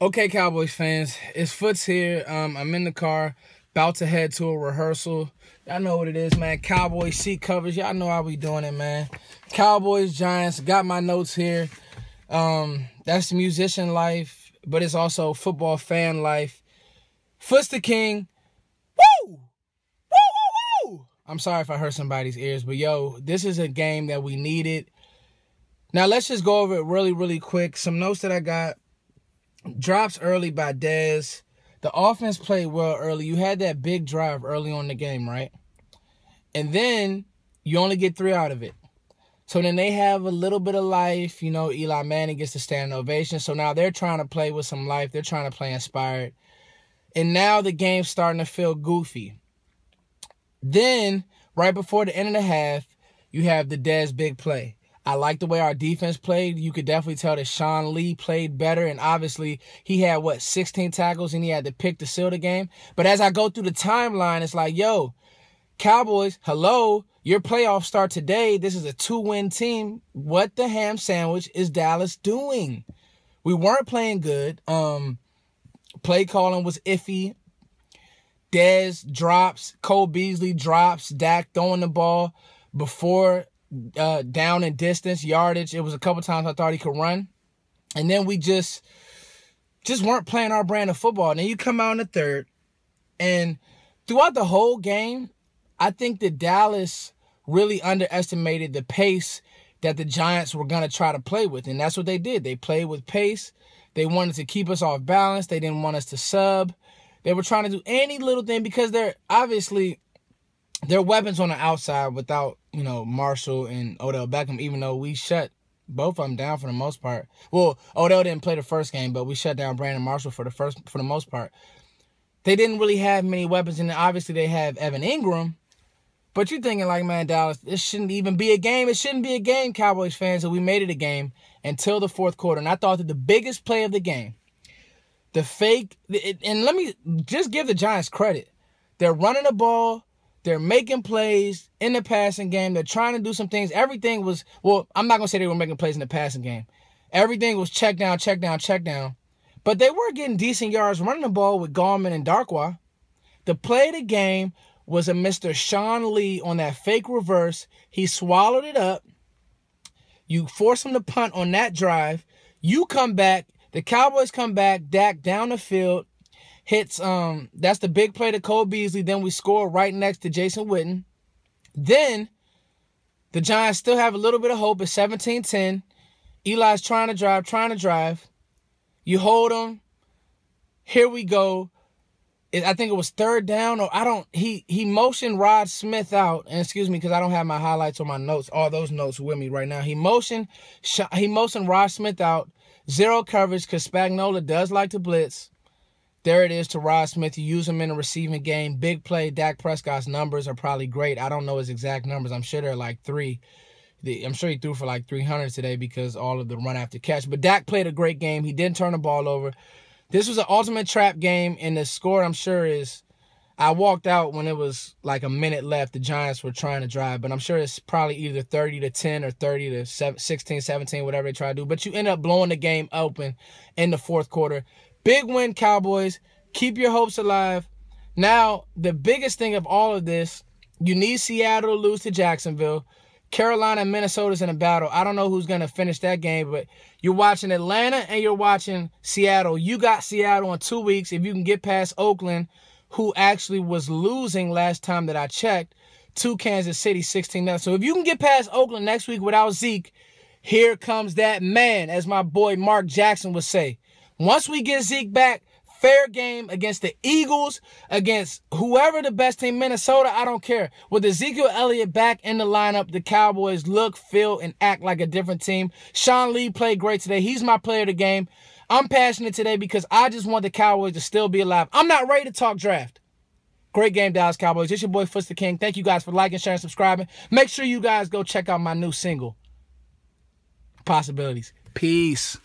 Okay, Cowboys fans, it's Foots here. I'm in the car, about to head to a rehearsal. Y'all know what it is, man. Cowboys seat covers. Y'all know how we doing it, man. Cowboys, Giants. Got my notes here. That's musician life, but it's also football fan life. Foots the King. Woo! Woo, woo, woo! I'm sorry if I hurt somebody's ears, but yo, this is a game that we needed. Now, let's just go over it really, really quick. Some notes that I got. Drops early by Dez. The offense played well early. You had that big drive early on in the game, right? And then you only get 3 out of it. So then they have a little bit of life. You know, Eli Manning gets to stand ovation. So now they're trying to play with some life. They're trying to play inspired. And now the game's starting to feel goofy. Then, right before the end of the half, you have the Dez big play. I like the way our defense played. You could definitely tell that Sean Lee played better. And obviously, he had, 16 tackles, and he had the pick to seal the game. But as I go through the timeline, it's like, yo, Cowboys, hello, your playoffs start today. This is a 2-win team. What the ham sandwich is Dallas doing? We weren't playing good. Play calling was iffy. Dez drops. Cole Beasley drops. Dak throwing the ball before down in distance, yardage. It was a couple times I thought he could run. And then we just weren't playing our brand of football. And then you come out in the third. And throughout the whole game, I think that Dallas really underestimated the pace that the Giants were going to try to play with. And that's what they did. They played with pace. They wanted to keep us off balance. They didn't want us to sub. They were trying to do any little thing because they're obviously their weapons on the outside without, Marshall and Odell Beckham, even though we shut both of them down for the most part. Well, Odell didn't play the first game, but we shut down Brandon Marshall for the most part. They didn't really have many weapons, and obviously they have Evan Ingram. But you're thinking like, man, Dallas, this shouldn't even be a game. It shouldn't be a game, Cowboys fans, and we made it a game until the fourth quarter. And I thought that the biggest play of the game, and let me just give the Giants credit. They're running the ball. They're making plays in the passing game. They're trying to do some things. Everything was, I'm not going to say they were making plays in the passing game. Everything was check down, check down, check down. But they were getting decent yards running the ball with Gallman and Darkwa. The play of the game was a Mr. Sean Lee on that fake reverse. He swallowed it up. You force him to punt on that drive. You come back. The Cowboys come back. Dak down the field. Hits, that's the big play to Cole Beasley. Then we score right next to Jason Witten. Then the Giants still have a little bit of hope at 17-10. Eli's trying to drive. You hold him. Here we go. I think it was third down, he motioned Rod Smith out. And excuse me, because I don't have my highlights or my notes, all those notes with me right now. He motioned Rod Smith out. Zero coverage because Spagnuolo does like to blitz. There it is to Rod Smith. You use him in a receiving game. Big play. Dak Prescott's numbers are probably great. I don't know his exact numbers. I'm sure they're like 3. I'm sure he threw for like 300 today because all of the run after catch. But Dak played a great game. He didn't turn the ball over. This was an ultimate trap game, and the score, I'm sure, is I walked out when it was like a minute left. The Giants were trying to drive, but I'm sure it's probably either 30-10 or 30-16, 17, whatever they try to do. But you end up blowing the game open in the fourth quarter. Big win, Cowboys. Keep your hopes alive. Now, the biggest thing of all of this, you need Seattle to lose to Jacksonville. Carolina and Minnesota's in a battle. I don't know who's going to finish that game, but you're watching Atlanta and you're watching Seattle. You got Seattle in 2 weeks. If you can get past Oakland, who actually was losing last time that I checked, to Kansas City 16-0. So if you can get past Oakland next week without Zeke, here comes that man, as my boy Mark Jackson would say. Once we get Zeke back, fair game against the Eagles, against whoever the best team, Minnesota, I don't care. With Ezekiel Elliott back in the lineup, the Cowboys look, feel, and act like a different team. Sean Lee played great today. He's my player of the game. I'm passionate today because I just want the Cowboys to still be alive. I'm not ready to talk draft. Great game, Dallas Cowboys. It's your boy, Foots the King. Thank you guys for liking, sharing, subscribing. Make sure you guys go check out my new single, Possibilities. Peace.